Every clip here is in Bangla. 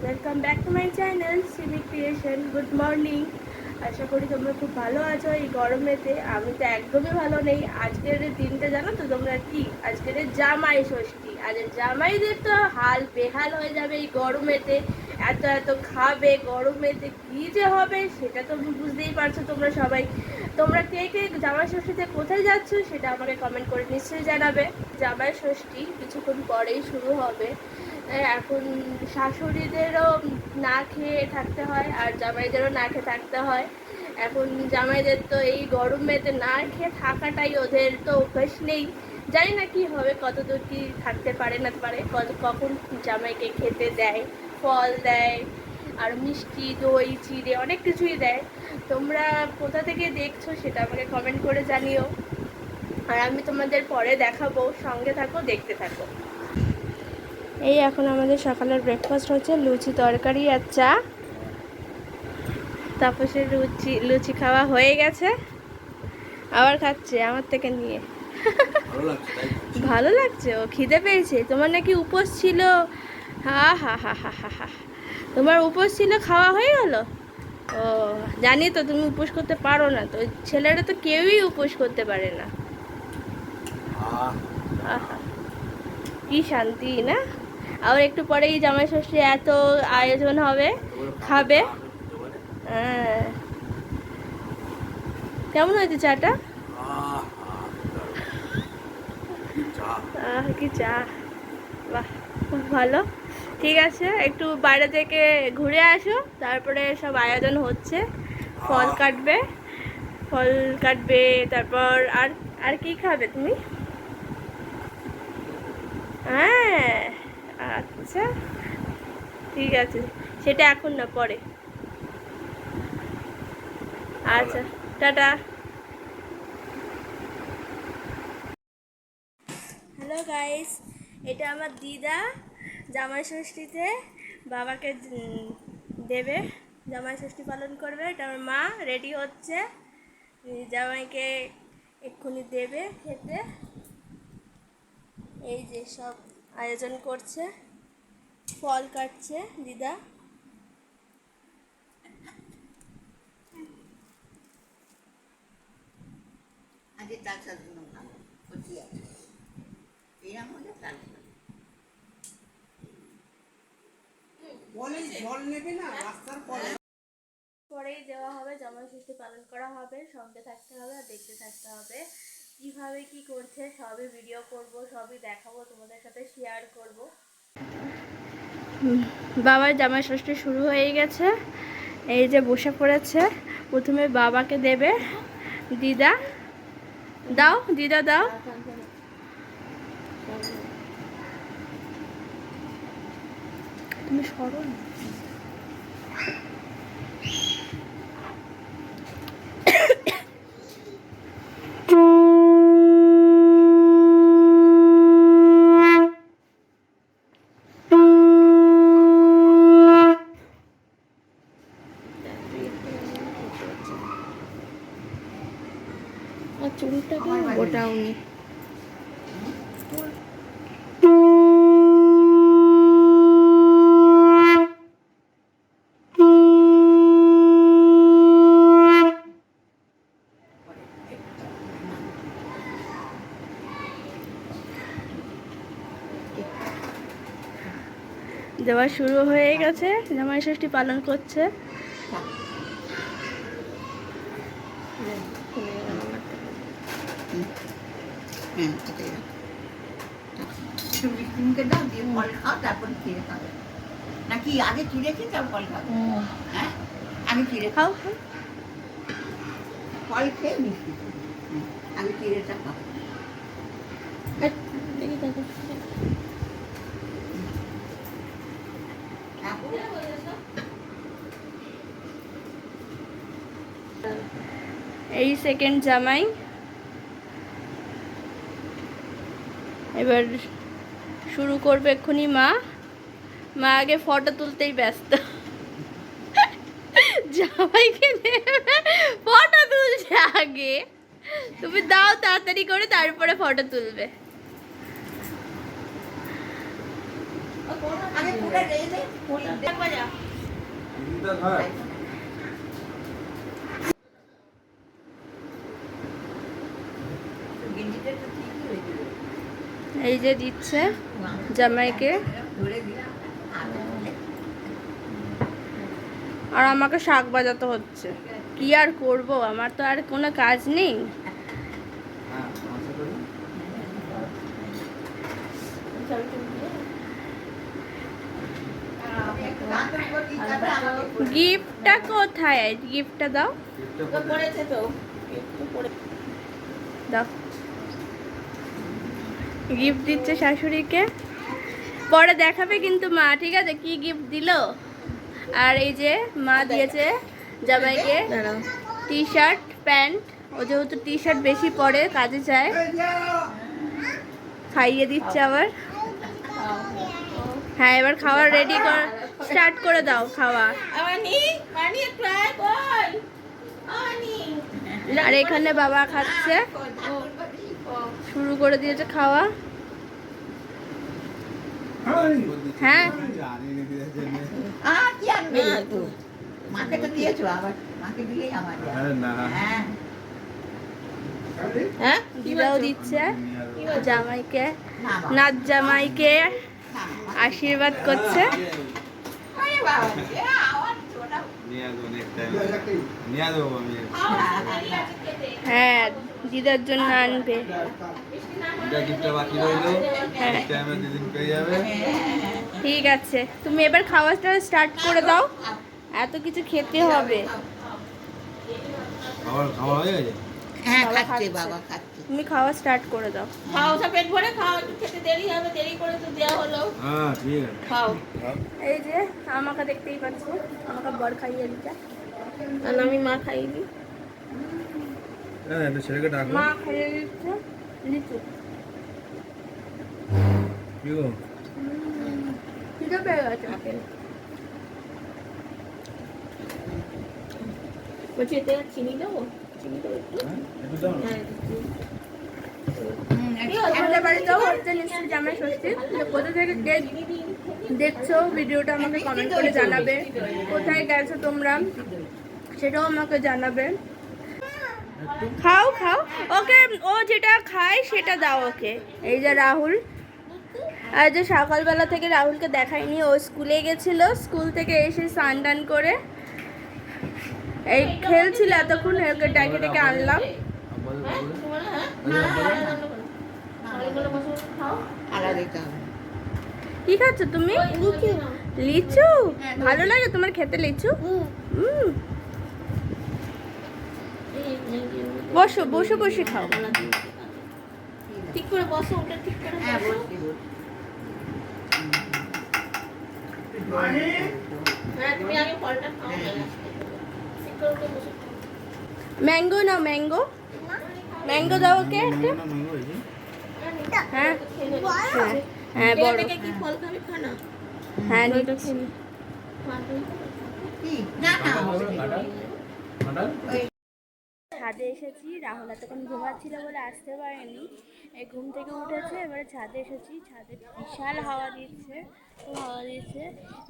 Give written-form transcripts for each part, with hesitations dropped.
Welcome back to my channel Simi creation. Good morning. আশা করি তোমরা খুব ভালো আছো এই গরমেতে। আমি তো একদমই ভালো নেই। আজকের দিনটা জানো তো তোমরা কি, আজকের জামাই ষষ্ঠী। আর জামাইদের তো হাল বেহাল হয়ে যাবে এই গরমেতে। এত এত খাবে গরমেতে, কী যে হবে সেটা তো বুঝতেই পারছো তোমরা সবাই। তোমরা কে কে জামাই ষষ্ঠীতে কোথায় যাচ্ছ সেটা আমাকে কমেন্ট করে নিশ্চয়ই জানাবে। জামাই ষষ্ঠী কিছুক্ষণ পরেই শুরু হবে। এখন শাশুড়িদেরও না খেয়ে থাকতে হয় আর জামাইদেরও না খেয়ে থাকতে হয়। এখন জামাইদের তো এই গরমেতে না খেয়ে থাকাটাই ওদের তো অভ্যাস নেই। জানি না কি হবে, কতদূর কি থাকতে পারে না পারে, কখন জামাইকে খেতে দেয়, ফল দেয় আর মিষ্টি দই চিড়ে অনেক কিছুই দেয়। তোমরা কোথা থেকে দেখছো সেটা আমাকে কমেন্ট করে জানিও। আর আমি তোমাদের পরে দেখাবো, সঙ্গে থাকো, দেখতে থাকো। এই এখন আমাদের সকালের ব্রেকফাস্ট হচ্ছে লুচি তরকারি আর চা। তাপসের লুচি খাওয়া হয়ে গেছে, আবার খাচ্ছে আমার থেকে নিয়ে। ভালো লাগছে, ও খিদে পেয়েছে। তোমার নাকি উপোস ছিল? হা হা হা হা হা হা, তোমার উপোস ছিল, খাওয়া হয়ে গেল? ও জানি তো তুমি উপোস করতে পারো না, তো ছেলেরা তো কেউই উপোস করতে পারে না। আহা, কি শান্তি না। আর একটু পরেই জামাই ষষ্ঠী, এত আয়োজন হবে, খাবে। হ্যাঁ, কেমন হয়েছে চাটা? কি চা, বাহ খুব ভালো। ঠিক আছে, একটু বাইরে থেকে ঘুরে আসো, তারপরে সব আয়োজন হচ্ছে। ফল কাটবে, ফল কাটবে, তারপর আর আর কি খাবে তুমি? হ্যাঁ, আচ্ছা ঠিক আছে, সেটা এখন না, পরে। আচ্ছা, টাটা। হ্যালো গাইস, এটা আমার দিদা জামাই ষষ্ঠীতে বাবাকে দেবে, জামাই ষষ্ঠী পালন করবে। এটা আমার মা রেডি হচ্ছে, জামাইকে এক্ষুনি দেবে খেতে। এই যে সব আয়োজন করছে, ফল কাটছে দিদা। আগে তার সাথে ভালো ক্ষতি আছে এই আমাদের তার জল নেবে না রাস্তার পরে পরেই দেওয়া হবে, জামাই ষষ্ঠী পালন করা হবে, সঙ্গে থাকতে হবে আর দেখতে থাকতে হবে। কিভাবে কি করছে সবই ভিডিও করব, সবই দেখাবো, তোমাদের সাথে শেয়ার করব। বাবার জামাই ষষ্ঠী শুরু হয়ে গেছে, এই যে বসে পড়েছে। প্রথমে বাবাকে দেবে দিদা। দাও দিদা, দাও। তুমি সরো না। চুলটা গোটাও নি। দেওয়া শুরু হয়ে গেছে, জামাই ষষ্ঠী পালন করছে। মিষ্টিমুখে দাও দিয়ে ফল খাও, তারপর চিড়ে খাবে নাকি আগে চিড়ে খেয়ে তারপর ফল খাবে? হ্যাঁ, আগে চিড়ে খাও, ফল খেয়ে মিষ্টি আগে চিড়েটা খাও। এই সেকেন্ড জামাই, এবার শুরু করবে এক্ষুনি মা। মা আগে ফটো তুলতেই ব্যস্ত, জামাইকে ফটো তুলছে আগে। তুমি দাও তাড়াতাড়ি করে, তারপরে ফটো তুলবে। ওটা রেখে দে, দেখবা যা। গেঞ্জিটা তো ঠিকই হয়েছিল। এই যে দিচ্ছে জামাইকে, ধরে দিলাম। আর আমাকে শাক বাজাতে হচ্ছে। কি আর করব, আমার তো আর কোনো কাজ নেই। গিফটটা কোথায়? গিফটটা দাও, পড়েছে তো দাও। গিফট দিচ্ছে শাশুড়িকে, পরে দেখাবে কিন্তু মা, ঠিক আছে কি গিফট দিল। আর এই যে মা দিয়েছে জামাইকে টি শার্ট প্যান্ট, ও যেহেতু টি শার্ট বেশি পরে কাজে যায়, খাইয়ে দিচ্ছে আবার। হ্যাঁ এবার খাওয়া রেডি কর, স্টার্ট করে দাও খাওয়া। আর এখানে বাবা খাচ্ছে, শুরু করে দিয়েছে খাওয়া। হ্যাঁ কি আনবে তো? মাকে তো দিয়েছো, আবার মাকে দিলেই আমার হ্যাঁ হ্যাঁ দিদাও দিচ্ছে জামাইকে, নাচ জামাইকে আশীর্বাদ করছে। আরে বাবা, এ আওয়াজ শোনা। হ্যাঁ দিদার জন্য আনবে। হ্যাঁ ঠিক আছে, তুমি এবার খাওয়াটা স্টার্ট করে দাও, এত কিছু খেতে হবে। হ্যাঁ বাবা খাচ্ছে, খাচ্ছে। বাবা খাচ্ছে। তুমি খাওয়া স্টার্ট করে দাও। খাও, সব পেট ভরে খাও, একটু খেতে দেরি হবে, দেরি করে তো দেওয়া হলো। হ্যাঁ ঠিক আছে। খাও। এই যে আমাকে দেখতেই পাচ্ছ, আমাকে বর খাইয়ে দিচ্ছে আর আমি মা খাইয়ে দিই। হ্যাঁ একটা ছেলেকে ডাকো। মা খাইয়ে দিচ্ছে লিচু। কি গো? খিদে পেয়ে গেছে। বলছি এতে চিনি দেবো? চিনি দেবো একটু? একটু দাও না। হ্যাঁ আমাদের বাড়িতেও হচ্ছে নিশ্চয়ই জামাই ষষ্ঠী। তো কোথা থেকে দেখছো ভিডিওটা আমাকে কমেন্ট করে জানাবে, কোথায় গেছো তোমরা সেটাও আমাকে জানাবে। খাও খাও, ওকে ও যেটা খায় সেটা দাও ওকে। এই যে রাহুল, আর যে সকালবেলা থেকে রাহুলকে দেখাইনি, ও স্কুলে গেছিল, স্কুল থেকে এসে স্নান টান করে এই খেলছিল এতক্ষণ, ওকে ডেকে ডেকে আনলাম। কি খাচ্ছ তুমি? লিচু ভালো লাগে তোমার খেতে লিচু? বসো বসে বসে খাও। ঠিক করে বসো, ওটা ঠিক করে হ্যাঁ বসো। বলছি হ্যাঁ তুমি আগে ফলটা খাও, ঠিক করে ওটা বসে খাও। ম্যাঙ্গো নাও, ম্যাঙ্গো, ম্যাঙ্গো দাও ওকে একটা। হ্যাঁ হ্যাঁ বড়, কি ফল খাবি খানা? হ্যাঁ নিচ্ছি। কি না না ছাদে এসেছি, রাহুল এতক্ষণ ঘুমাচ্ছিল বলে আসতে পারেনি, এই ঘুম থেকে উঠেছে, এবারে ছাদে এসেছি। ছাদে বিশাল হাওয়া দিচ্ছে, খুব হাওয়া দিচ্ছে,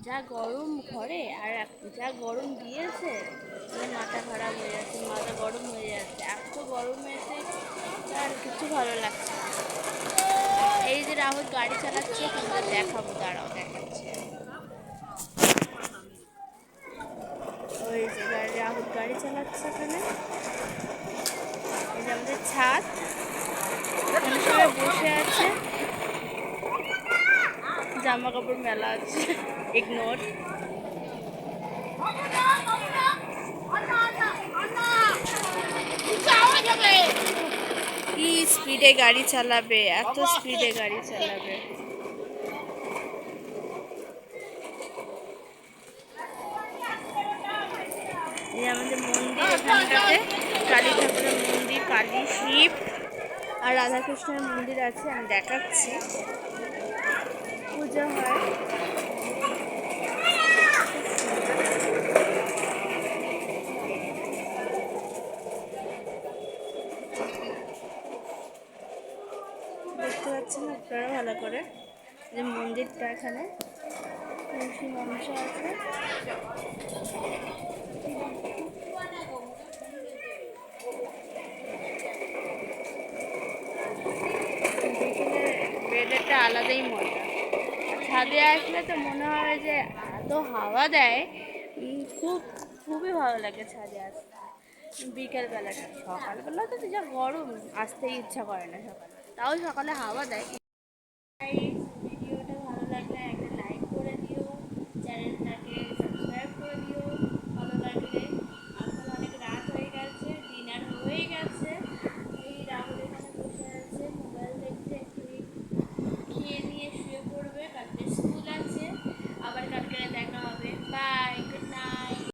যা গরম ঘরে, আর যা গরম দিয়েছে মাথা খারাপ হয়ে যাচ্ছে, মাথা গরম হয়ে যাচ্ছে, এত গরম হয়েছে আর কিছু ভালো লাগছে না। এই যে রাহুল গাড়ি চালাচ্ছে, তোমাদের দেখাবো, দাঁড়াও দেখাচ্ছে। ওই যে রাহুল গাড়ি চালাচ্ছে এখানে, এই যে আমাদের ছাদ, এখানে সবাই বসে আছে, জামা কাপড় মেলা আছে, ইগনোর। কি স্পিডে গাড়ি চালাবে, এত স্পিডে গাড়ি চালাবে। এই আমাদের মন্দির, এখানটাতে কালী ঠাকুরের মন্দির, কালী, শিব আর রাধাকৃষ্ণের মন্দির আছে, আমি দেখাচ্ছি, পূজা হয়। দেখতে পাচ্ছেন আপনারা ভালো করে যে মন্দিরটা, এখানে তুলসী মনসা আছে। ওয়েদারটা আলাদাই মজা। ছাদে আসলে তো মনে হয় যে এত হাওয়া দেয়, খুবই ভালো লাগে ছাদে আসতে বিকেলবেলাটা। সকালবেলা তো যা গরম, আসতেই ইচ্ছা করে না সকালে, তাও সকালে হাওয়া দেয়।